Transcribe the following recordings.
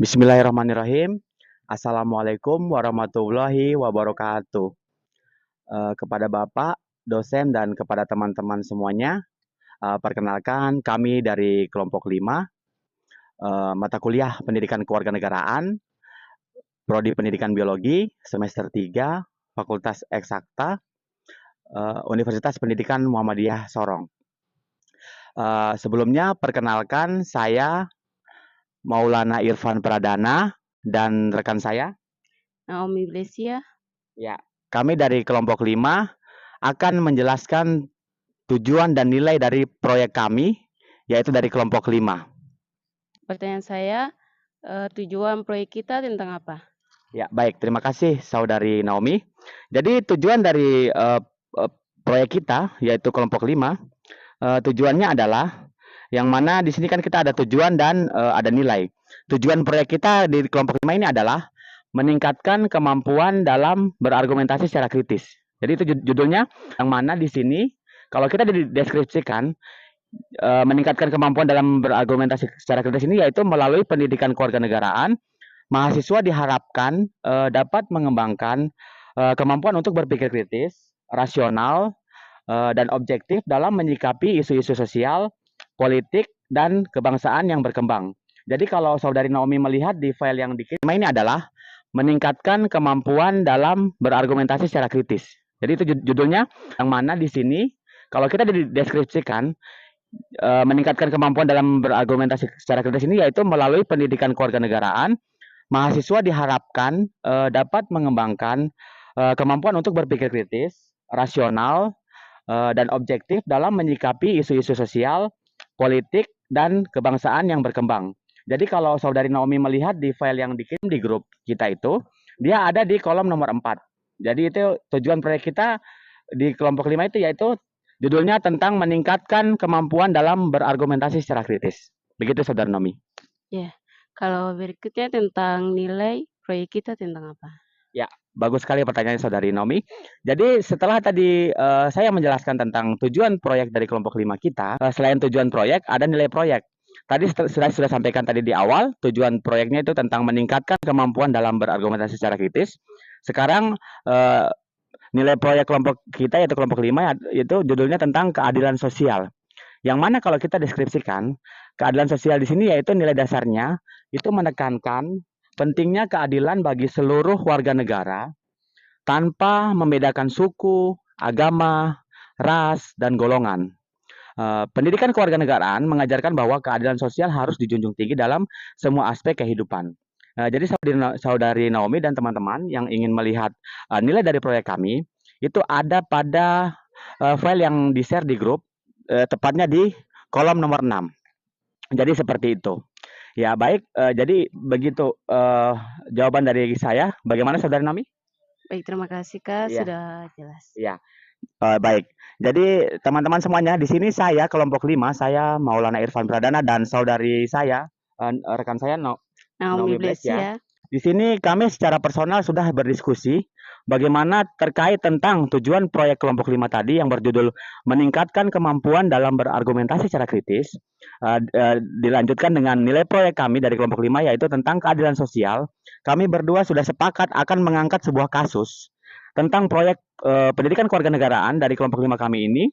Bismillahirrahmanirrahim. Assalamualaikum warahmatullahi wabarakatuh. Kepada Bapak, dosen, dan kepada teman-teman semuanya, perkenalkan kami dari kelompok 5, mata kuliah Pendidikan Kewarganegaraan, Prodi Pendidikan Biologi, semester 3, Fakultas Eksakta, Universitas Pendidikan Muhammadiyah Sorong. Sebelumnya, perkenalkan saya Maulana Irfan Pradana dan rekan saya Naomi Blesia. Ya, kami dari kelompok 5 akan menjelaskan tujuan dan nilai dari proyek kami, yaitu dari kelompok 5. Pertanyaan saya, tujuan proyek kita tentang apa? Ya, baik. Terima kasih Saudari Naomi. Jadi tujuan dari proyek kita, yaitu kelompok 5, tujuannya adalah yang mana di sini kan kita ada tujuan dan ada nilai. Tujuan proyek kita di kelompok 5 ini adalah meningkatkan kemampuan dalam berargumentasi secara kritis. Jadi itu judulnya, yang mana di sini kalau kita dideskripsikan meningkatkan kemampuan dalam berargumentasi secara kritis ini yaitu melalui pendidikan kewarganegaraan, mahasiswa diharapkan dapat mengembangkan kemampuan untuk berpikir kritis, rasional, dan objektif dalam menyikapi isu-isu sosial, politik, dan kebangsaan yang berkembang. Jadi kalau Saudari Naomi melihat di file yang dikirim ini adalah meningkatkan kemampuan dalam berargumentasi secara kritis. Jadi itu judulnya, yang mana di sini kalau kita dideskripsikan meningkatkan kemampuan dalam berargumentasi secara kritis ini yaitu melalui pendidikan kewarganegaraan, mahasiswa diharapkan dapat mengembangkan kemampuan untuk berpikir kritis, rasional, dan objektif dalam menyikapi isu-isu sosial, politik, dan kebangsaan yang berkembang. Jadi kalau Saudari Naomi melihat di file yang dikirim di grup kita itu, dia ada di kolom nomor 4. Jadi itu tujuan proyek kita di kelompok 5 itu yaitu judulnya tentang meningkatkan kemampuan dalam berargumentasi secara kritis. Begitu Saudari Naomi. Ya, kalau berikutnya tentang nilai proyek kita tentang apa? Ya, bagus sekali pertanyaan Saudari Naomi. Jadi setelah tadi saya menjelaskan tentang tujuan proyek dari kelompok 5 kita, selain tujuan proyek ada nilai proyek. Tadi sudah sampaikan tadi di awal, tujuan proyeknya itu tentang meningkatkan kemampuan dalam berargumentasi secara kritis. Sekarang nilai proyek kelompok kita yaitu kelompok 5 itu judulnya tentang keadilan sosial. Yang mana kalau kita deskripsikan, keadilan sosial di sini yaitu nilai dasarnya itu menekankan pentingnya keadilan bagi seluruh warga negara tanpa membedakan suku, agama, ras, dan golongan. Pendidikan kewarganegaraan mengajarkan bahwa keadilan sosial harus dijunjung tinggi dalam semua aspek kehidupan. Jadi Saudari Naomi dan teman-teman yang ingin melihat nilai dari proyek kami, itu ada pada file yang di-share di grup, tepatnya di kolom nomor 6. Jadi seperti itu. Ya baik, jadi begitu jawaban dari saya. Bagaimana Saudari Naomi? Baik, terima kasih Kak, Iya. sudah jelas. Ya. Baik. Jadi teman-teman semuanya, di sini saya kelompok 5, saya Maulana Irfan Pradana dan saudari saya, rekan saya Naomi Naomi Blesia. Blesia. Di sini kami secara personal sudah berdiskusi bagaimana terkait tentang tujuan proyek kelompok 5 tadi yang berjudul meningkatkan kemampuan dalam berargumentasi secara kritis. Dilanjutkan dengan nilai proyek kami dari kelompok 5 yaitu tentang keadilan sosial. Kami berdua sudah sepakat akan mengangkat sebuah kasus tentang proyek pendidikan kewarganegaraan dari kelompok 5 kami ini,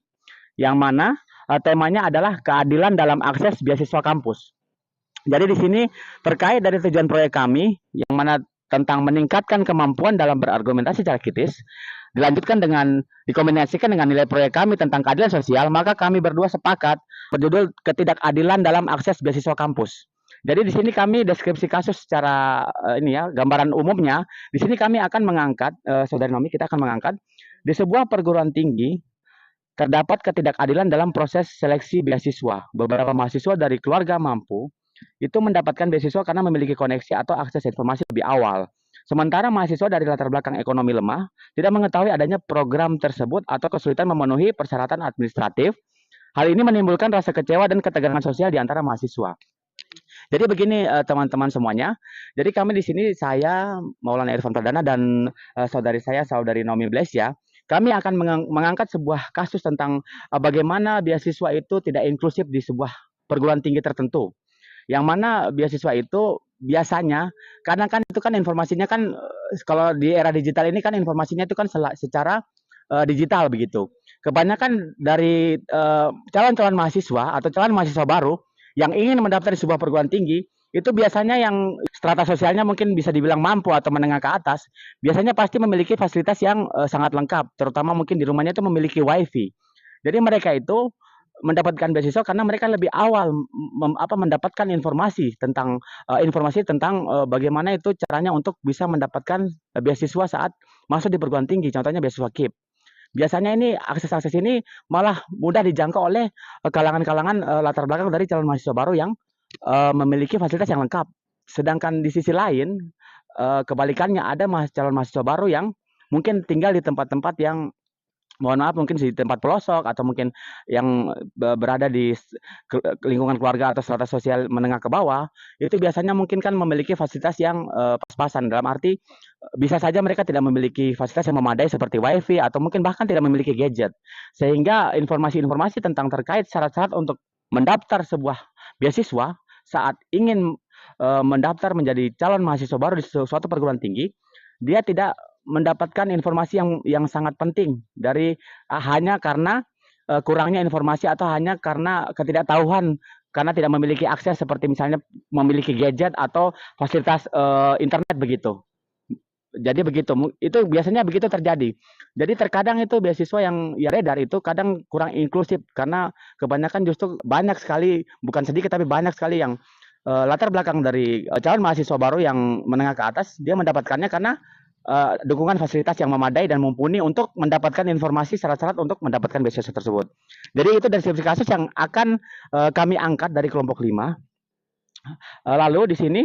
yang mana temanya adalah keadilan dalam akses beasiswa kampus. Jadi di sini terkait dari tujuan proyek kami, yang mana tentang meningkatkan kemampuan dalam berargumentasi secara kritis, dikombinasikan dengan nilai proyek kami tentang keadilan sosial, maka kami berdua sepakat berjudul ketidakadilan dalam akses beasiswa kampus. Jadi di sini kami deskripsi kasus secara gambaran umumnya. Di sini kami akan mengangkat, Saudari Naomi, kita akan mengangkat di sebuah perguruan tinggi terdapat ketidakadilan dalam proses seleksi beasiswa. Beberapa mahasiswa dari keluarga mampu itu mendapatkan beasiswa karena memiliki koneksi atau akses informasi lebih awal. Sementara mahasiswa dari latar belakang ekonomi lemah tidak mengetahui adanya program tersebut atau kesulitan memenuhi persyaratan administratif. Hal ini menimbulkan rasa kecewa dan ketegangan sosial di antara mahasiswa. Jadi begini teman-teman semuanya. Jadi kami di sini, saya Maulana Irfan Pradana dan saudari saya Saudari Naomi Blesia, kami akan mengangkat sebuah kasus tentang bagaimana beasiswa itu tidak inklusif di sebuah perguruan tinggi tertentu. Yang mana beasiswa itu biasanya karena kan itu kan informasinya kan kalau di era digital ini kan informasinya itu kan secara digital begitu. Kebanyakan dari calon-calon mahasiswa atau calon mahasiswa baru yang ingin mendaftar di sebuah perguruan tinggi itu biasanya yang strata sosialnya mungkin bisa dibilang mampu atau menengah ke atas, biasanya pasti memiliki fasilitas yang sangat lengkap, terutama mungkin di rumahnya itu memiliki wifi. Jadi mereka itu mendapatkan beasiswa karena mereka lebih awal mendapatkan informasi tentang bagaimana itu caranya untuk bisa mendapatkan beasiswa saat masuk di perguruan tinggi, contohnya beasiswa KIP. Biasanya ini akses-akses ini malah mudah dijangkau oleh kalangan-kalangan latar belakang dari calon mahasiswa baru yang memiliki fasilitas yang lengkap. Sedangkan di sisi lain kebalikannya ada calon mahasiswa baru yang mungkin tinggal di tempat-tempat yang mohon maaf mungkin di tempat pelosok atau mungkin yang berada di lingkungan keluarga atau strata sosial menengah ke bawah, itu biasanya mungkin kan memiliki fasilitas yang pas-pasan, dalam arti bisa saja mereka tidak memiliki fasilitas yang memadai seperti wifi atau mungkin bahkan tidak memiliki gadget, sehingga informasi-informasi tentang terkait syarat-syarat untuk mendaftar sebuah beasiswa saat ingin mendaftar menjadi calon mahasiswa baru di suatu perguruan tinggi, dia tidak mendapatkan informasi yang sangat penting dari hanya karena kurangnya informasi atau hanya karena ketidaktahuan karena tidak memiliki akses seperti misalnya memiliki gadget atau fasilitas internet begitu. Jadi begitu, itu biasanya begitu terjadi. Jadi terkadang itu beasiswa yang ya beredar itu kadang kurang inklusif karena kebanyakan justru banyak sekali, bukan sedikit tapi banyak sekali yang latar belakang dari calon mahasiswa baru yang menengah ke atas dia mendapatkannya karena dukungan fasilitas yang memadai dan mumpuni untuk mendapatkan informasi syarat-syarat untuk mendapatkan beasiswa tersebut. Jadi itu dari sisi kasus yang akan kami angkat dari kelompok 5. Lalu di sini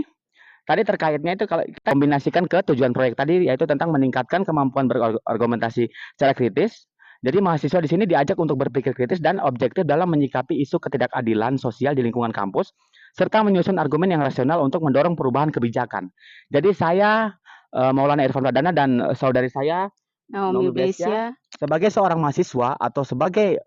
tadi terkaitnya itu kalau kita kombinasikan ke tujuan proyek tadi yaitu tentang meningkatkan kemampuan berargumentasi secara kritis. Jadi mahasiswa di sini diajak untuk berpikir kritis dan objektif dalam menyikapi isu ketidakadilan sosial di lingkungan kampus serta menyusun argumen yang rasional untuk mendorong perubahan kebijakan. Jadi saya Maulana Irfan Pradana dan saudari saya Naomi Naomi Blesya Blesya. sebagai seorang mahasiswa atau sebagai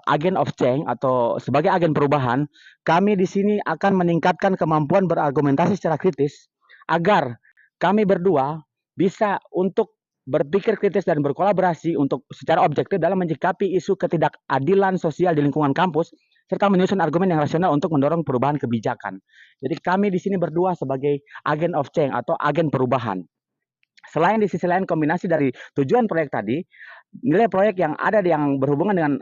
agen of change atau sebagai agen perubahan, kami di sini akan meningkatkan kemampuan berargumentasi secara kritis agar kami berdua bisa untuk berpikir kritis dan berkolaborasi untuk secara objektif dalam menyikapi isu ketidakadilan sosial di lingkungan kampus serta menyusun argumen yang rasional untuk mendorong perubahan kebijakan. Jadi kami di sini berdua sebagai agen of change atau agen perubahan. Selain di sisi lain kombinasi dari tujuan proyek tadi, nilai proyek yang ada yang berhubungan dengan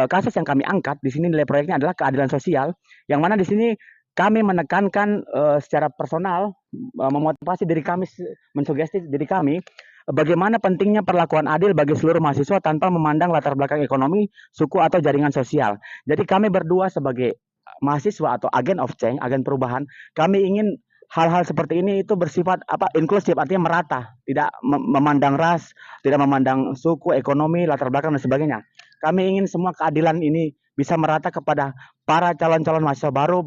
kasus yang kami angkat di sini nilai proyeknya adalah keadilan sosial, yang mana di sini kami menekankan secara personal, memotivasi diri kami, mensugesti diri kami, bagaimana pentingnya perlakuan adil bagi seluruh mahasiswa tanpa memandang latar belakang ekonomi, suku atau jaringan sosial. Jadi kami berdua sebagai mahasiswa atau agen of change, agen perubahan, kami ingin hal-hal seperti ini itu bersifat inklusif, artinya merata, tidak memandang ras, tidak memandang suku, ekonomi, latar belakang dan sebagainya. Kami ingin semua keadilan ini bisa merata kepada para calon-calon mahasiswa baru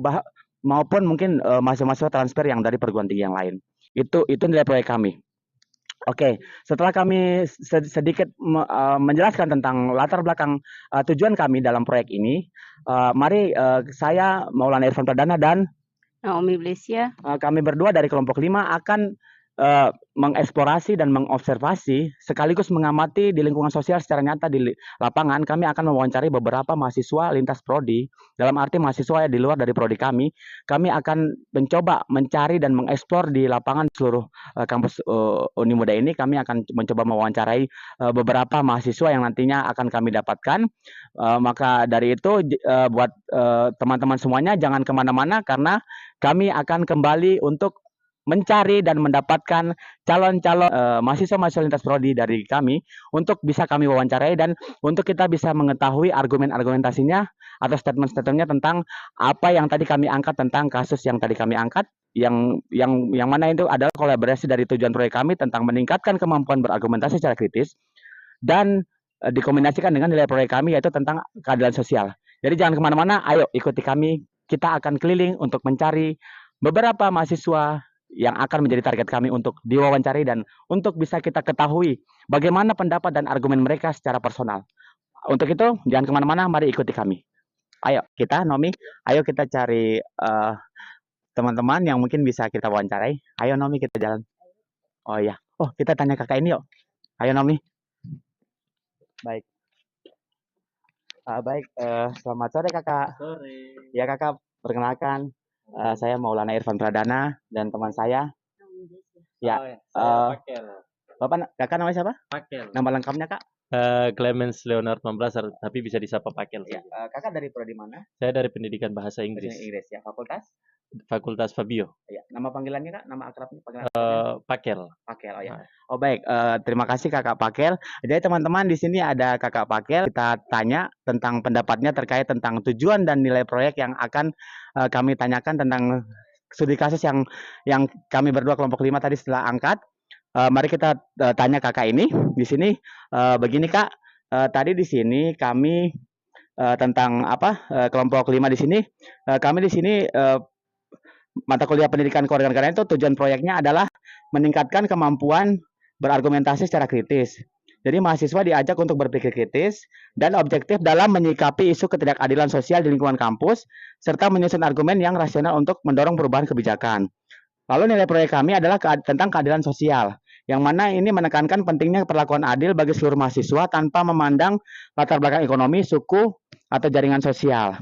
maupun mungkin mahasiswa-mahasiswa transfer yang dari perguruan tinggi yang lain. Itu nilai proyek kami. Oke, setelah kami sedikit menjelaskan tentang latar belakang tujuan kami dalam proyek ini, mari saya Maulana Irfan Pradana dan Naomi Blesya. Kami berdua dari kelompok 5 akan mengeksplorasi dan mengobservasi sekaligus mengamati di lingkungan sosial secara nyata di lapangan. Kami akan mewawancari beberapa mahasiswa lintas prodi, dalam arti mahasiswa di luar dari prodi kami. Kami akan mencoba mencari dan mengeksplor di lapangan seluruh kampus Unimuda ini. Kami akan mencoba mewawancarai beberapa mahasiswa yang nantinya akan kami dapatkan. Maka dari itu buat teman-teman semuanya jangan kemana-mana karena kami akan kembali untuk mencari dan mendapatkan calon-calon mahasiswa-mahasiswa lintas prodi dari kami untuk bisa kami wawancarai dan untuk kita bisa mengetahui argumen-argumentasinya atau statement-statementnya tentang apa yang tadi kami angkat tentang kasus yang tadi kami angkat yang mana itu adalah kolaborasi dari tujuan proyek kami tentang meningkatkan kemampuan berargumentasi secara kritis dan dikombinasikan dengan nilai proyek kami yaitu tentang keadilan sosial. Jadi jangan kemana-mana, ayo ikuti kami. Kita akan keliling untuk mencari beberapa mahasiswa yang akan menjadi target kami untuk diwawancari dan untuk bisa kita ketahui bagaimana pendapat dan argumen mereka secara personal. Untuk itu, jangan kemana-mana, mari ikuti kami. Ayo, kita, Nomi, ayo kita cari teman-teman yang mungkin bisa kita wawancarai. Ayo Nomi, kita jalan. Oh iya. Oh, kita tanya kakak ini yuk. Ayo Nomi. Baik. Baik, selamat sore kakak. Sore. Ya kakak, perkenalkan. Saya Maulana Irfan Pradana dan teman saya. Ya, Oh, ya. Saya Pakel. kakak namanya siapa? Pakel. Nama lengkapnya kak? Clemens Leonard Mamblasar, tapi bisa disapa Pakel Ya, saja. kakak dari prodi mana? Saya dari Pendidikan Bahasa Bahasa Inggris, Inggris ya, fakultas? Fakultas Fabio. Ya, nama panggilannya kak? Nama akrabnya? Panggilan akrabnya? Pakel. Pakel, oh ya. Nah, Oh baik, terima kasih kakak Pakel. Jadi teman-teman di sini ada kakak Pakel. Kita tanya tentang pendapatnya terkait tentang tujuan dan nilai proyek yang akan kami tanyakan tentang studi kasus yang kami berdua kelompok 5 tadi setelah angkat. Mari kita tanya kakak ini. Di sini begini kak, tadi di sini kami tentang apa kelompok 5 di sini, kami di sini mata kuliah pendidikan kewarganegaraan itu tujuan proyeknya adalah meningkatkan kemampuan berargumentasi secara kritis. Jadi mahasiswa diajak untuk berpikir kritis dan objektif dalam menyikapi isu ketidakadilan sosial di lingkungan kampus serta menyusun argumen yang rasional untuk mendorong perubahan kebijakan. Lalu nilai proyek kami adalah tentang keadilan sosial, yang mana ini menekankan pentingnya perlakuan adil bagi seluruh mahasiswa tanpa memandang latar belakang ekonomi, suku, atau jaringan sosial.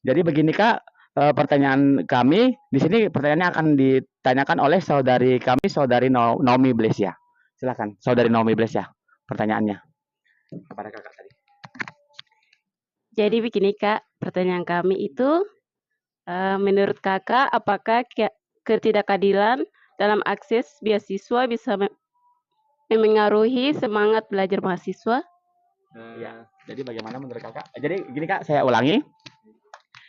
Jadi begini Kak, pertanyaan kami di sini pertanyaannya akan ditanyakan oleh saudari kami, saudari Naomi Blesya. Silakan, saudari Naomi Blesya, pertanyaannya kepada kakak tadi. Jadi begini Kak, pertanyaan kami itu menurut Kakak apakah ketidakadilan dalam akses beasiswa bisa memengaruhi semangat belajar mahasiswa? Ya, jadi bagaimana menurut kakak? Jadi gini Kak, saya ulangi.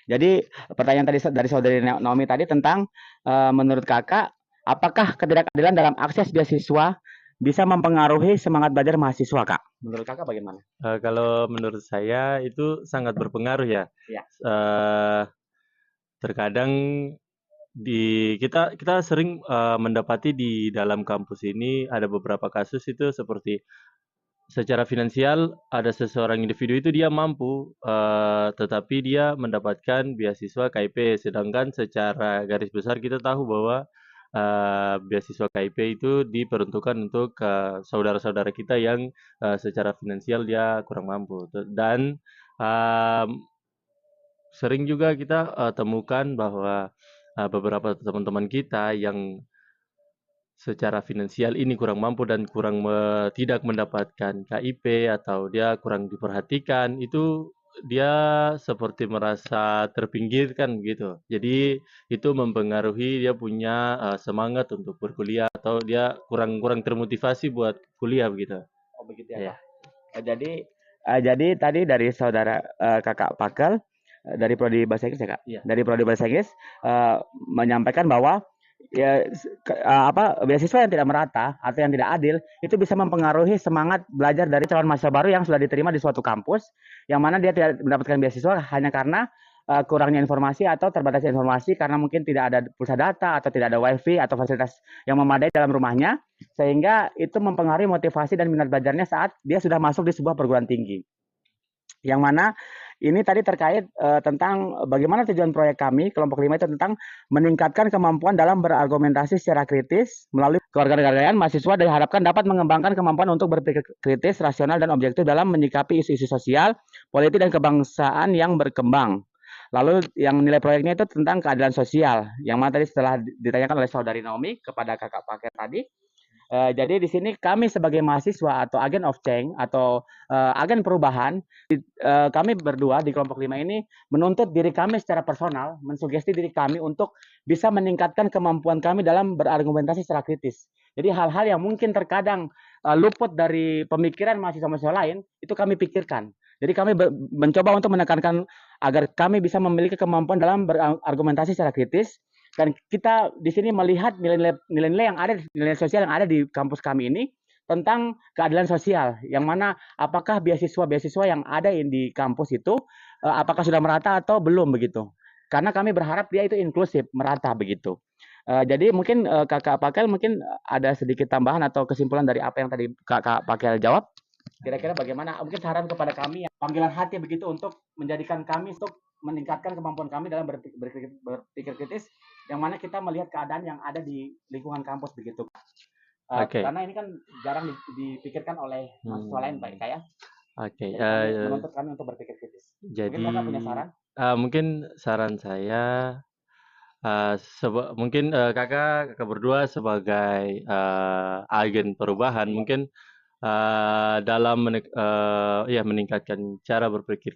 Jadi pertanyaan tadi dari saudari Naomi tadi tentang menurut kakak apakah ketidakadilan dalam akses beasiswa bisa mempengaruhi semangat belajar mahasiswa kak? Menurut kakak bagaimana? kalau menurut saya itu sangat berpengaruh ya. Ya. Terkadang kita sering mendapati di dalam kampus ini ada beberapa kasus itu seperti secara finansial ada seseorang individu itu dia mampu, tetapi dia mendapatkan beasiswa KIP, sedangkan secara garis besar kita tahu bahwa beasiswa KIP itu diperuntukkan untuk saudara-saudara kita yang secara finansial dia kurang mampu. Dan sering juga kita temukan bahwa beberapa teman-teman kita yang secara finansial ini kurang mampu dan tidak mendapatkan KIP atau dia kurang diperhatikan, itu dia seperti merasa terpinggirkan gitu. Jadi itu mempengaruhi dia punya semangat untuk berkuliah atau dia kurang termotivasi buat kuliah begitu. Oh begitu Ya. Pak. Jadi tadi dari saudara kakak Pakel dari prodi bahasa Inggris ya kak? Iya. Dari prodi bahasa Inggris menyampaikan bahwa ya beasiswa yang tidak merata atau yang tidak adil itu bisa mempengaruhi semangat belajar dari calon mahasiswa baru yang sudah diterima di suatu kampus yang mana dia tidak mendapatkan beasiswa hanya karena kurangnya informasi atau terbatasnya informasi karena mungkin tidak ada pulsa data atau tidak ada wifi atau fasilitas yang memadai dalam rumahnya sehingga itu mempengaruhi motivasi dan minat belajarnya saat dia sudah masuk di sebuah perguruan tinggi. Yang mana ini tadi terkait tentang bagaimana tujuan proyek kami kelompok 5 itu tentang meningkatkan kemampuan dalam berargumentasi secara kritis melalui kewarganegaraan mahasiswa diharapkan dapat mengembangkan kemampuan untuk berpikir kritis, rasional dan objektif dalam menyikapi isu-isu sosial, politik dan kebangsaan yang berkembang. Lalu yang nilai proyeknya itu tentang keadilan sosial, yang mana tadi setelah ditanyakan oleh saudari Naomi kepada kakak Paket tadi. Jadi di sini kami sebagai mahasiswa atau agen of change atau agen perubahan, kami berdua di kelompok 5 ini menuntut diri kami secara personal, mensugesti diri kami untuk bisa meningkatkan kemampuan kami dalam berargumentasi secara kritis. Jadi hal-hal yang mungkin terkadang luput dari pemikiran mahasiswa-mahasiswa lain, itu kami pikirkan. Jadi kami mencoba untuk menekankan agar kami bisa memiliki kemampuan dalam berargumentasi secara kritis. Dan kita di sini melihat nilai-nilai yang ada, nilai sosial yang ada di kampus kami ini tentang keadilan sosial, yang mana apakah beasiswa-beasiswa yang ada di kampus itu apakah sudah merata atau belum begitu. Karena kami berharap dia itu inklusif, merata begitu. Jadi mungkin kakak Pakel mungkin ada sedikit tambahan atau kesimpulan dari apa yang tadi kakak Pakel jawab. Kira-kira bagaimana mungkin saran kepada kami yang panggilan hati begitu untuk menjadikan kami untuk meningkatkan kemampuan kami dalam berpikir kritis yang mana kita melihat keadaan yang ada di lingkungan kampus begitu. Oke. Karena ini kan jarang dipikirkan oleh mahasiswa lain, Pak Ika ya. Oke. Jadi menuntut kami untuk berpikir kritis. Jadi Mungkin Kakak punya saran? mungkin saran saya mungkin kakak berdua sebagai agen perubahan mungkin dalam ya meningkatkan cara berpikir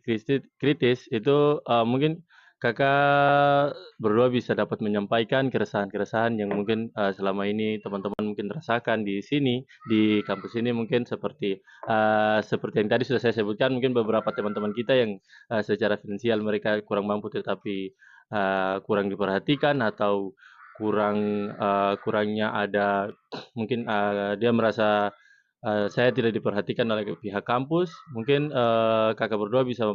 kritis itu mungkin kakak berdua bisa dapat menyampaikan keresahan-keresahan yang mungkin selama ini teman-teman mungkin rasakan di sini di kampus ini mungkin seperti yang tadi sudah saya sebutkan mungkin beberapa teman-teman kita yang secara finansial mereka kurang mampu tetapi kurang diperhatikan atau kurangnya ada mungkin dia merasa saya tidak diperhatikan oleh pihak kampus, mungkin kakak berdua bisa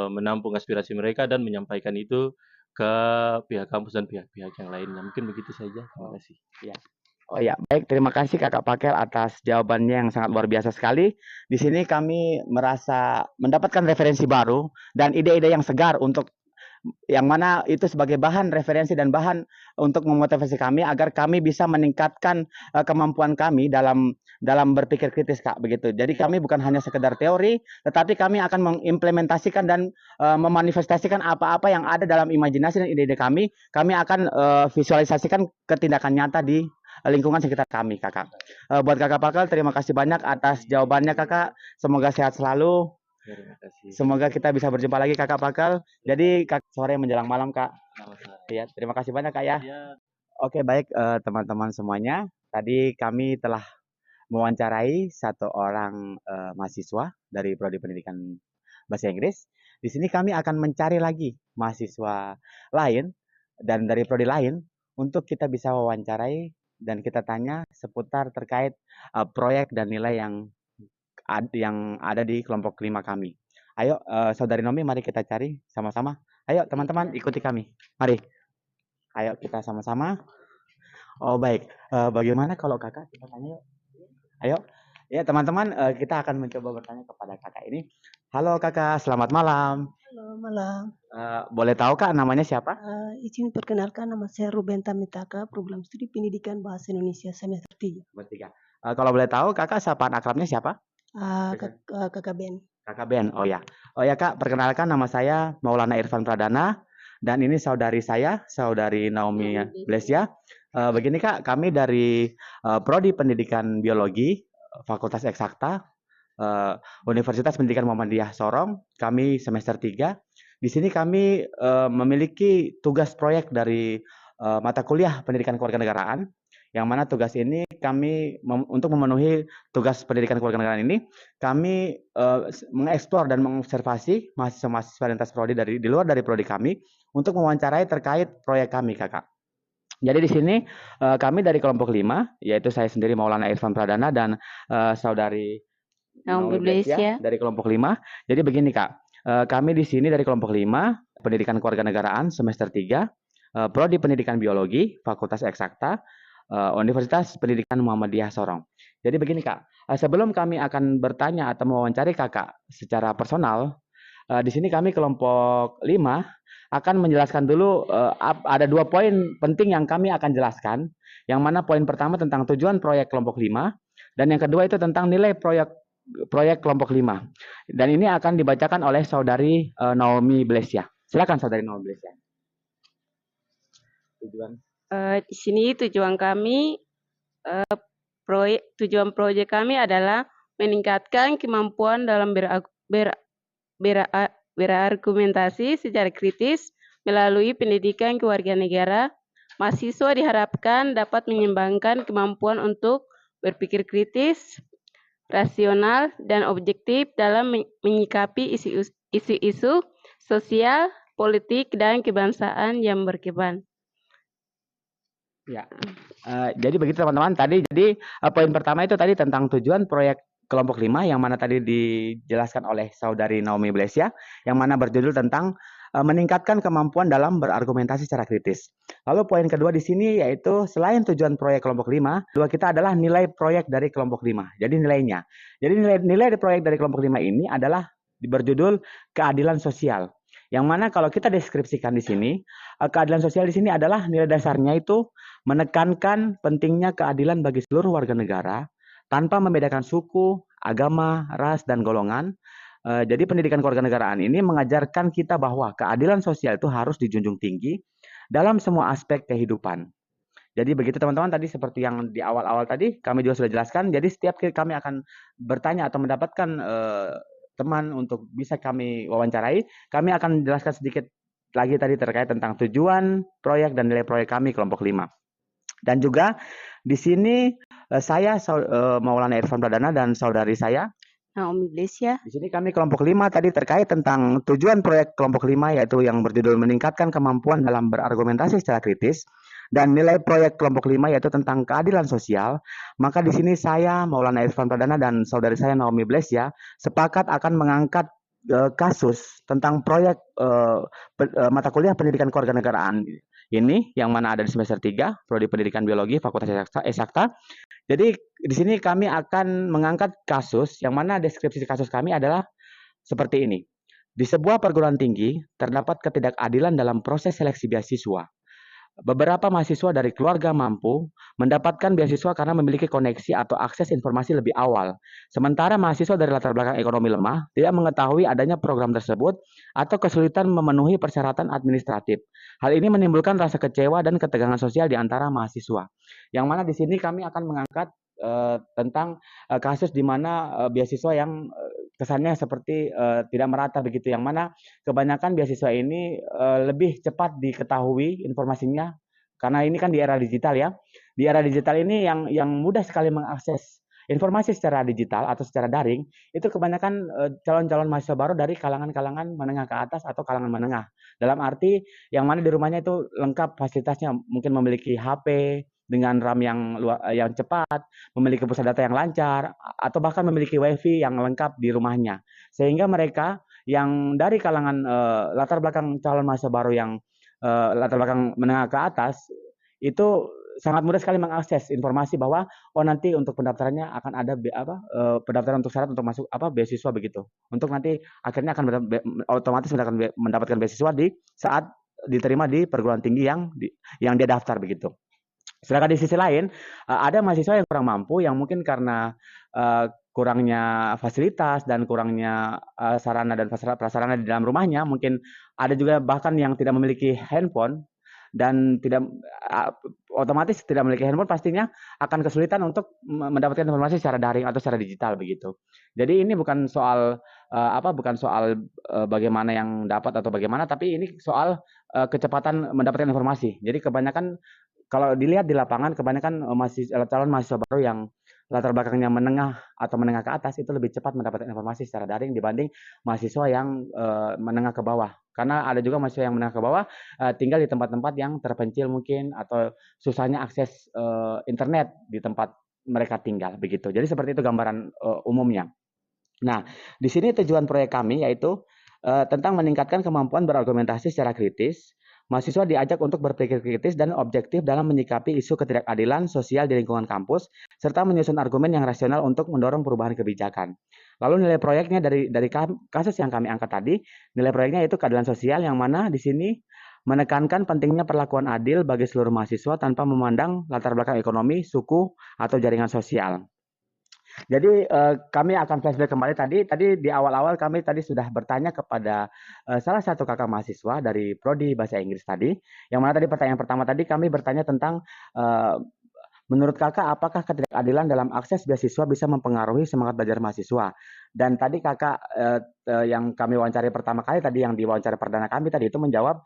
menampung aspirasi mereka dan menyampaikan itu ke pihak kampus dan pihak-pihak yang lainnya. Mungkin begitu saja. Terima kasih. Ya. Oh ya, baik. Terima kasih Kakak Pakel atas jawabannya yang sangat luar biasa sekali. Di sini kami merasa mendapatkan referensi baru dan ide-ide yang segar untuk yang mana itu sebagai bahan referensi dan bahan untuk memotivasi kami agar kami bisa meningkatkan kemampuan kami dalam berpikir kritis, Kak, begitu. Jadi kami bukan hanya sekedar teori, tetapi kami akan mengimplementasikan dan memanifestasikan apa-apa yang ada dalam imajinasi dan ide-ide kami. Kami akan visualisasikan ke tindakan nyata di lingkungan sekitar kami, Kakak. Buat Kakak Pakel, terima kasih banyak atas jawabannya, Kakak. Semoga sehat selalu. Terima kasih. Semoga kita bisa berjumpa lagi, Kakak Pakel. Jadi sore menjelang malam, Kak. Ya, terima kasih banyak, Kak ya. Oke, baik teman-teman semuanya. Tadi kami telah mewawancarai satu orang mahasiswa dari Prodi Pendidikan Bahasa Inggris. Di sini kami akan mencari lagi mahasiswa lain dan dari prodi lain untuk kita bisa wawancarai dan kita tanya seputar terkait proyek dan nilai yang ada di kelompok 5 kami. Ayo Saudari Nomi, mari kita cari sama-sama. Ayo teman-teman ikuti kami. Mari. Ayo kita sama-sama. Oh baik. Bagaimana kalau kakak kita tanya yuk. Ayo. Ya teman-teman kita akan mencoba bertanya kepada kakak ini. Halo kakak, selamat malam. Halo, malam. Boleh tahu kak namanya siapa? Izin perkenalkan, nama saya Ruben Tamitaka, program studi pendidikan bahasa Indonesia semester 3. Kalau boleh tahu kakak sapaan akrabnya siapa? Kakak Ben. Kakak Ben, oh ya. Oh ya kak, perkenalkan nama saya Maulana Irfan Pradana. Dan ini saudari saya, saudari Naomi Blesya. Begini kak, kami dari Prodi Pendidikan Biologi, Fakultas Eksakta, Universitas Pendidikan Muhammadiyah Sorong. Kami semester 3. Di sini kami memiliki tugas proyek dari mata kuliah Pendidikan Kewarganegaraan. Yang mana tugas ini kami untuk memenuhi tugas pendidikan kewarganegaraan ini, kami mengeksplor dan mengobservasi mahasiswa-mahasiswa lintas prodi di luar dari prodi kami untuk mewawancarai terkait proyek kami, kakak. Jadi di sini kami dari kelompok 5, yaitu saya sendiri Maulana Irfan Pradana dan saudari Naomi Blesya dari kelompok 5. Jadi begini kak, kami di sini dari kelompok 5, pendidikan kewarganegaraan semester 3, prodi pendidikan biologi, Fakultas Eksakta, Universitas Pendidikan Muhammadiyah Sorong. Jadi begini kak, sebelum kami akan bertanya atau mewawancari kakak secara personal, di sini kami kelompok 5 akan menjelaskan dulu ada 2 poin penting yang kami akan jelaskan. Yang mana poin pertama tentang tujuan proyek kelompok 5 dan yang kedua itu tentang nilai proyek kelompok 5. Dan ini akan dibacakan oleh saudari Naomi Blesya. Silakan saudari Naomi Blesya. Di sini tujuan proyek kami adalah meningkatkan kemampuan dalam berargumentasi secara kritis melalui pendidikan kewarganegaraan. Mahasiswa diharapkan dapat mengembangkan kemampuan untuk berpikir kritis, rasional, dan objektif dalam menyikapi isu-isu sosial, politik, dan kebangsaan yang berkembang. Ya, jadi begitu teman-teman. Jadi poin pertama itu tadi tentang tujuan proyek kelompok 5 yang mana tadi dijelaskan oleh saudari Naomi Blesya, yang mana berjudul tentang meningkatkan kemampuan dalam berargumentasi secara kritis. Lalu poin kedua di sini yaitu selain tujuan proyek kelompok 5, kedua kita adalah nilai proyek dari kelompok 5. Jadi nilainya. Jadi nilai proyek dari kelompok 5 ini adalah berjudul keadilan sosial. Yang mana kalau kita deskripsikan di sini, keadilan sosial di sini adalah nilai dasarnya itu menekankan pentingnya keadilan bagi seluruh warga negara tanpa membedakan suku, agama, ras, dan golongan. Jadi pendidikan kewarganegaraan ini mengajarkan kita bahwa keadilan sosial itu harus dijunjung tinggi dalam semua aspek kehidupan. Jadi begitu teman-teman, tadi seperti yang di awal-awal tadi kami juga sudah jelaskan. Jadi setiap kami akan bertanya atau mendapatkan teman untuk bisa kami wawancarai, kami akan jelaskan sedikit lagi tadi terkait tentang tujuan proyek dan nilai proyek kami kelompok 5. Dan juga di sini saya Maulana Irfan Pradana dan saudari saya Naomi Blesya. di sini kami kelompok 5 tadi terkait tentang tujuan proyek kelompok 5, yaitu yang berjudul meningkatkan kemampuan dalam berargumentasi secara kritis, dan nilai proyek kelompok 5 yaitu tentang keadilan sosial. Maka di sini saya Maulana Irfan Pradana dan saudari saya Naomi Blesya sepakat akan mengangkat kasus tentang proyek mata kuliah pendidikan kewarganegaraan ini, yang mana ada di semester 3 Prodi Pendidikan Biologi Fakultas Eksakta. Jadi di sini kami akan mengangkat kasus yang mana deskripsi kasus kami adalah seperti ini. Di sebuah perguruan tinggi terdapat ketidakadilan dalam proses seleksi beasiswa. Beberapa mahasiswa dari keluarga mampu mendapatkan beasiswa karena memiliki koneksi atau akses informasi lebih awal. Sementara mahasiswa dari latar belakang ekonomi lemah tidak mengetahui adanya program tersebut atau kesulitan memenuhi persyaratan administratif. Hal ini menimbulkan rasa kecewa dan ketegangan sosial di antara mahasiswa. Yang mana di sini kami akan mengangkat tentang kasus di mana beasiswa yang kesannya seperti tidak merata begitu, yang mana kebanyakan beasiswa ini lebih cepat diketahui informasinya karena ini kan di era digital ya. Di era digital ini yang mudah sekali mengakses informasi secara digital atau secara daring, itu kebanyakan calon-calon mahasiswa baru dari kalangan-kalangan menengah ke atas atau kalangan menengah. Dalam arti yang mana di rumahnya itu lengkap fasilitasnya, mungkin memiliki HP dengan RAM yang cepat, memiliki pusat data yang lancar, atau bahkan memiliki WiFi yang lengkap di rumahnya. Sehingga mereka yang dari kalangan latar belakang calon mahasiswa baru yang latar belakang menengah ke atas itu sangat mudah sekali mengakses informasi bahwa nanti untuk pendaftarannya akan ada pendaftaran untuk syarat untuk masuk beasiswa begitu. Untuk nanti akhirnya akan otomatis mendapatkan beasiswa di saat diterima di perguruan tinggi yang dia daftar begitu. Sedangkan di sisi lain ada mahasiswa yang kurang mampu, yang mungkin karena kurangnya fasilitas dan kurangnya sarana dan prasarana di dalam rumahnya, mungkin ada juga bahkan yang tidak memiliki handphone dan tidak otomatis tidak memiliki handphone, pastinya akan kesulitan untuk mendapatkan informasi secara daring atau secara digital begitu. Jadi ini bukan soal bagaimana yang dapat atau bagaimana, tapi ini soal kecepatan mendapatkan informasi. Jadi kebanyakan kalau dilihat di lapangan, kebanyakan calon mahasiswa baru yang latar belakangnya menengah atau menengah ke atas itu lebih cepat mendapatkan informasi secara daring dibanding mahasiswa yang menengah ke bawah. Karena ada juga mahasiswa yang menengah ke bawah tinggal di tempat-tempat yang terpencil mungkin, atau susahnya akses internet di tempat mereka tinggal begitu. Jadi seperti itu gambaran umumnya. Nah, di sini tujuan proyek kami yaitu tentang meningkatkan kemampuan berargumentasi secara kritis. Mahasiswa diajak untuk berpikir kritis dan objektif dalam menyikapi isu ketidakadilan sosial di lingkungan kampus, serta menyusun argumen yang rasional untuk mendorong perubahan kebijakan. Lalu nilai proyeknya dari kasus yang kami angkat tadi, nilai proyeknya yaitu keadilan sosial, yang mana di sini menekankan pentingnya perlakuan adil bagi seluruh mahasiswa tanpa memandang latar belakang ekonomi, suku, atau jaringan sosial. Jadi kami akan flashback kembali tadi di awal-awal kami tadi sudah bertanya kepada salah satu kakak mahasiswa dari Prodi Bahasa Inggris tadi, yang mana tadi pertanyaan pertama tadi kami bertanya tentang menurut kakak apakah ketidakadilan dalam akses beasiswa bisa mempengaruhi semangat belajar mahasiswa? Dan tadi kakak yang kami wawancari pertama kali tadi, yang diwawancara perdana kami tadi, itu menjawab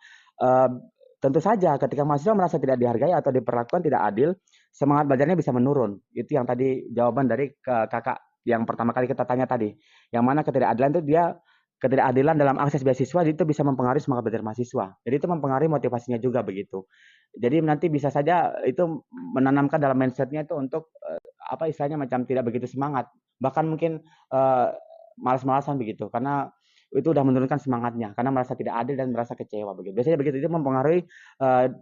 tentu saja ketika mahasiswa merasa tidak dihargai atau diperlakukan tidak adil, semangat belajarnya bisa menurun. Itu yang tadi jawaban dari kakak yang pertama kali kita tanya tadi. Yang mana ketidakadilan dalam akses beasiswa itu bisa mempengaruhi semangat belajar mahasiswa. Jadi itu mempengaruhi motivasinya juga begitu. Jadi nanti bisa saja itu menanamkan dalam mindsetnya itu untuk istilahnya macam tidak begitu semangat. Bahkan mungkin malas-malasan begitu, karena itu udah menurunkan semangatnya karena merasa tidak adil dan merasa kecewa begitu. Biasanya begitu, itu mempengaruhi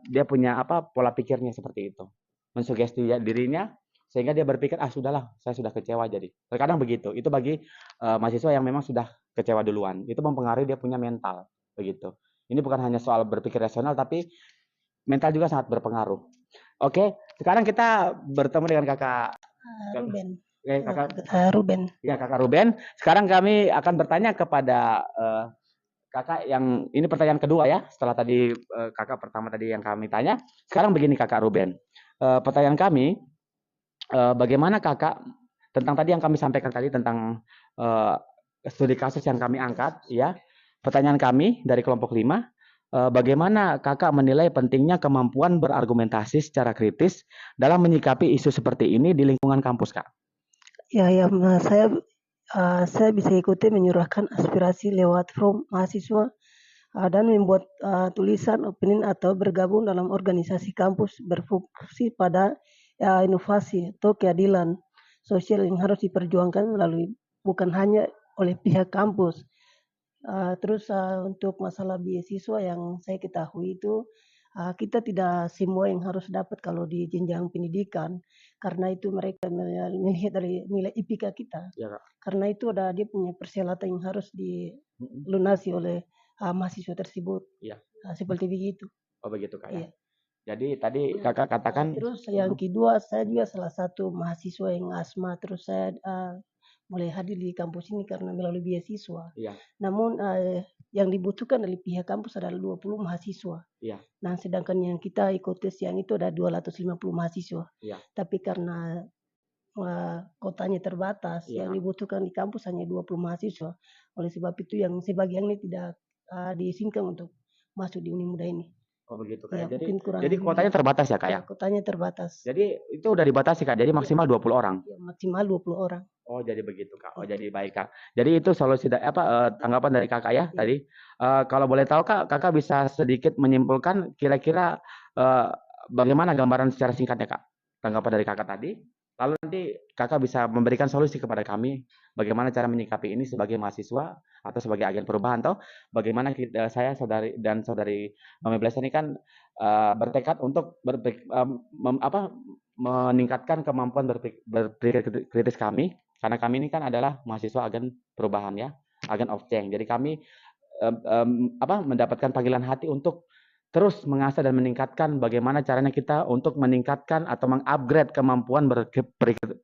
dia punya pola pikirnya seperti itu. Mensugesti dirinya sehingga dia berpikir sudahlah, saya sudah kecewa jadi. Terkadang begitu. Itu bagi mahasiswa yang memang sudah kecewa duluan. Itu mempengaruhi dia punya mental. begitu. Ini bukan hanya soal berpikir rasional, tapi mental juga sangat berpengaruh. Oke, sekarang kita bertemu dengan kakak Ruben. Ruben. Ya, kakak Ruben. Sekarang kami akan bertanya kepada kakak yang ini pertanyaan kedua ya. Setelah tadi kakak pertama tadi yang kami tanya. Sekarang begini kakak Ruben. Pertanyaan kami, bagaimana kakak tentang tadi yang kami sampaikan tadi tentang studi kasus yang kami angkat, ya. Pertanyaan kami dari kelompok 5, bagaimana kakak menilai pentingnya kemampuan berargumentasi secara kritis dalam menyikapi isu seperti ini di lingkungan kampus, Kak? Ya, saya bisa ikuti menyuarakan aspirasi lewat forum mahasiswa dan membuat tulisan, opini atau bergabung dalam organisasi kampus berfungsi pada inovasi atau keadilan sosial yang harus diperjuangkan melalui bukan hanya oleh pihak kampus. Terus untuk masalah beasiswa yang saya ketahui itu kita tidak semua yang harus dapat kalau di jenjang pendidikan, karena itu mereka melihat dari nilai IPK kita. Ya, Kak. Karena itu ada dia punya persyaratan yang harus dilunasi oleh mahasiswa tersebut. Iya. Seperti begitu. Oh begitu Kak Iya. ya. Jadi tadi kakak katakan. Terus yang kedua, saya juga salah satu mahasiswa yang asma. Terus saya mulai hadir di kampus ini karena melalui beasiswa. Iya. Namun yang dibutuhkan dari pihak kampus adalah 20 mahasiswa. Iya. Nah, sedangkan yang kita ikut tes yang itu ada 250 mahasiswa. Iya. Tapi karena kotanya terbatas, Iya. yang dibutuhkan di kampus hanya 20 mahasiswa. Oleh sebab itu yang sebagian ini tidak diizinkan untuk masuk di Unimuda ini. Oh begitu Kak. Ya, Jadi mungkin kurang kotanya terbatas ya Kak ya? kotanya terbatas. Jadi itu udah dibatasi Kak. Jadi maksimal 20 orang. Ya, maksimal 20 orang. Oh jadi begitu Kak. Oh jadi baik Kak. Jadi itu solusi tanggapan dari Kakak ya tadi. Kalau boleh tahu Kak, Kakak bisa sedikit menyimpulkan kira-kira bagaimana gambaran secara singkatnya Kak? Tanggapan dari Kakak tadi. Lalu nanti Kakak bisa memberikan solusi kepada kami bagaimana cara menyikapi ini sebagai mahasiswa atau sebagai agen perubahan, atau bagaimana saya saudari dan saudari Mami Blesa ini kan bertekad untuk meningkatkan kemampuan berpikir kritis kami, karena kami ini kan adalah mahasiswa agen perubahan ya, agen of change. Jadi kami mendapatkan panggilan hati untuk terus mengasah dan meningkatkan bagaimana caranya kita untuk meningkatkan atau mengupgrade kemampuan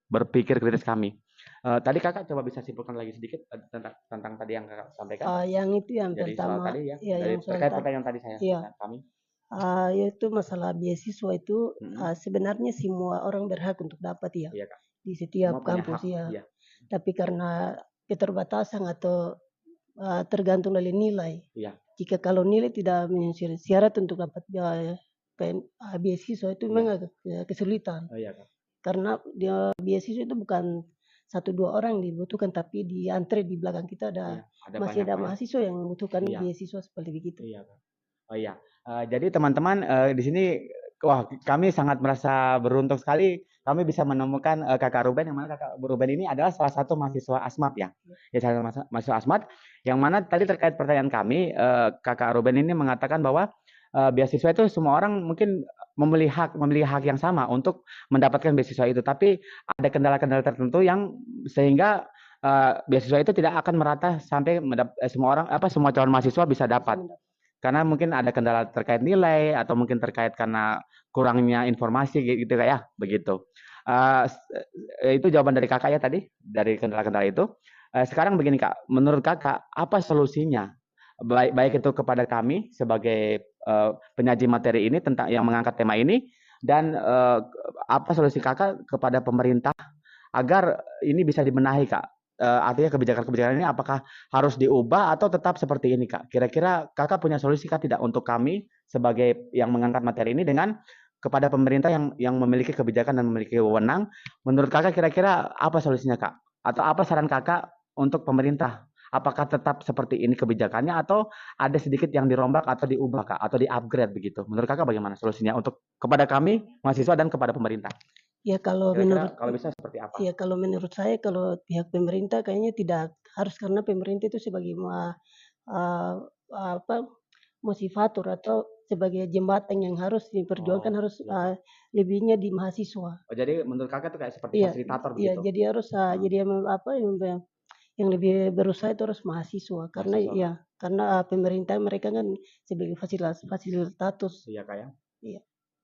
berpikir kritis kami. Tadi Kakak coba bisa simpulkan lagi sedikit tentang tadi yang Kakak sampaikan. Yang itu yang Dari pertama. soal tadi ya, Dari terkait pertanyaan tadi kami. Yaitu masalah beasiswa itu sebenarnya semua orang berhak untuk dapat ya. Iya, Kak. Di setiap Semua punya kampus hak, ya. iya. Tapi karena keterbatasan atau tergantung dari nilai. Iya. Jika kalau nilai tidak memenuhi syarat untuk dapat beasiswa itu memang agak kesulitan. Oh iya Kak. Karena beasiswa itu bukan 1-2 orang dibutuhkan, tapi di antre di belakang kita masih ada mahasiswa yang membutuhkan beasiswa seperti begitu. Iya Kak. Oh iya. Jadi teman-teman di sini kami sangat merasa beruntung sekali kami bisa menemukan Kakak Ruben, yang mana Kakak Ruben ini adalah salah satu mahasiswa ASMAT ya. Ya, salah satu mahasiswa ASMAT, yang mana tadi terkait pertanyaan kami, Kakak Ruben ini mengatakan bahwa beasiswa itu semua orang mungkin memiliki hak yang sama untuk mendapatkan beasiswa itu, tapi ada kendala-kendala tertentu yang sehingga beasiswa itu tidak akan merata sampai semua calon mahasiswa bisa dapat. Karena mungkin ada kendala terkait nilai atau mungkin terkait karena kurangnya informasi gitu Kak ya, begitu. Itu jawaban dari Kakak ya tadi, dari kendala-kendala itu. Sekarang begini Kak, menurut Kakak apa solusinya? Baik itu kepada kami sebagai penyaji materi ini tentang yang mengangkat tema ini, dan apa solusi Kakak kepada pemerintah agar ini bisa dibenahi Kak? Artinya kebijakan-kebijakan ini apakah harus diubah atau tetap seperti ini Kak? Kira-kira Kakak punya solusi Kak tidak untuk kami sebagai yang mengangkat materi ini dengan kepada pemerintah yang memiliki kebijakan dan memiliki wewenang? Menurut Kakak kira-kira apa solusinya Kak? Atau apa saran Kakak untuk pemerintah? Apakah tetap seperti ini kebijakannya atau ada sedikit yang dirombak atau diubah Kak, atau di-upgrade begitu? Menurut Kakak bagaimana solusinya untuk kepada kami mahasiswa dan kepada pemerintah? Ya kalau kalau bisa seperti apa? Ya kalau menurut saya, kalau pihak pemerintah kayaknya tidak harus, karena pemerintah itu sebagai motivator atau sebagai jembatan yang harus diperjuangkan, harus lebihnya di mahasiswa. Oh, jadi menurut Kakak itu kayak seperti fasilitator begitu? Iya, jadi harus yang lebih berusaha itu harus mahasiswa, karena karena pemerintah mereka kan sebagai fasilitator. Iya Kak ya. Iya.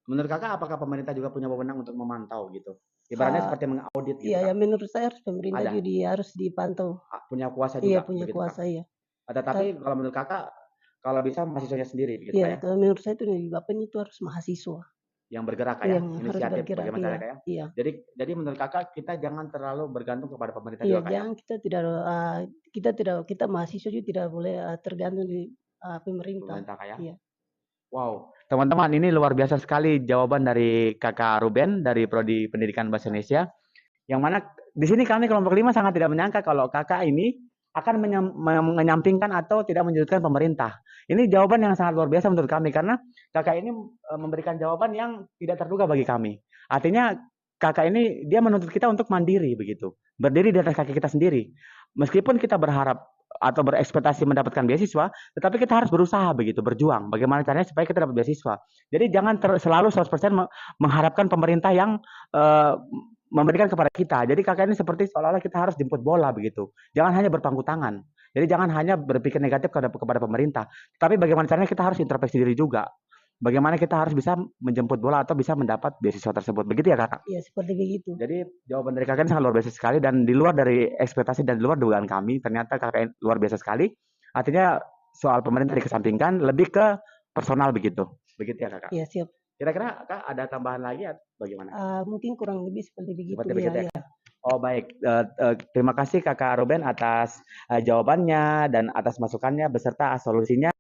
Menurut Kakak apakah pemerintah juga punya wewenang untuk memantau gitu? Ibaratnya Ah, seperti mengaudit gitu Iya, Kak. ya menurut saya harus pemerintah Ada juga harus dipantau. punya kuasa Iya, juga punya begitu Kak. kuasa iya. Tetapi kalau menurut Kakak kalau bisa mahasiswanya sendiri begitu Kak Iya, ya. kalau menurut saya itu di Bapen itu harus mahasiswa Yang bergerak Kak ya, yang harus inisiatif bergerak. bagaimana Iya, caranya Kak ya. iya. Jadi menurut Kakak kita jangan terlalu bergantung kepada pemerintah Iya, juga Kak ya. jangan kita mahasiswa juga tidak boleh tergantung di pemerintah. Pemerintah Kak ya. Iya. Wow, teman-teman ini luar biasa sekali jawaban dari Kakak Ruben dari Prodi Pendidikan Bahasa Indonesia. Yang mana di sini kami kelompok 5 sangat tidak menyangka kalau Kakak ini akan menyampingkan atau tidak menyudutkan pemerintah. Ini jawaban yang sangat luar biasa menurut kami karena Kakak ini memberikan jawaban yang tidak terduga bagi kami. Artinya Kakak ini dia menuntut kita untuk mandiri begitu, berdiri di atas kaki kita sendiri. Meskipun kita berharap atau berekspektasi mendapatkan beasiswa, tetapi kita harus berusaha begitu, berjuang. Bagaimana caranya supaya kita dapat beasiswa. Jadi jangan selalu 100% mengharapkan pemerintah yang memberikan kepada kita. Jadi Kakak ini seperti seolah-olah kita harus jemput bola begitu. Jangan hanya berpangku tangan. Jadi jangan hanya berpikir negatif kepada pemerintah. Tapi bagaimana caranya kita harus introspeksi diri juga. Bagaimana kita harus bisa menjemput bola atau bisa mendapat beasiswa tersebut. Begitu ya Kakak? Iya, seperti begitu. Jadi jawaban dari Kakak ini sangat luar biasa sekali dan di luar dari ekspektasi dan di luar dugaan kami. Ternyata Kakak ini luar biasa sekali. Artinya soal pemerintah dikesampingkan, lebih ke personal begitu. Begitu ya Kakak? Iya, siap. Kira-kira Kak ada tambahan lagi atau bagaimana? Mungkin kurang lebih seperti begitu. Seperti begitu ya. Iya. Oh baik, terima kasih Kakak Ruben atas jawabannya dan atas masukannya beserta solusinya.